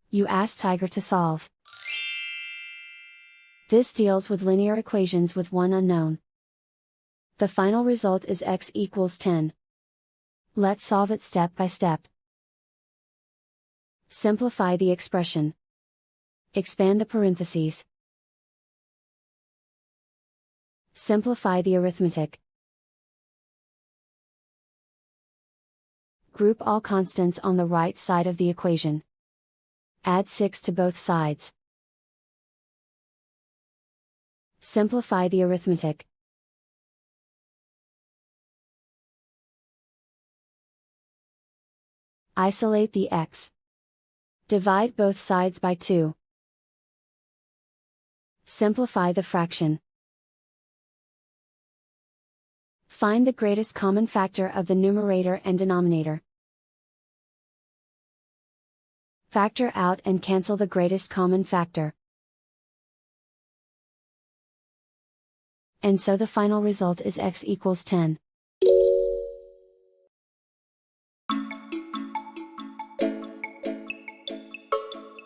You ask Tiger to solve. This deals with linear equations with one unknown. The final result is x equals 10. Let's solve it step by step. Simplify the expression. Expand the parentheses. Simplify the arithmetic. Group all constants on the right side of the equation. Add 6 to both sides. Simplify the arithmetic. Isolate the x. Divide both sides by 2. Simplify the fraction. Find the greatest common factor of the numerator and denominator. Factor out and cancel the greatest common factor. And so the final result is x equals 10.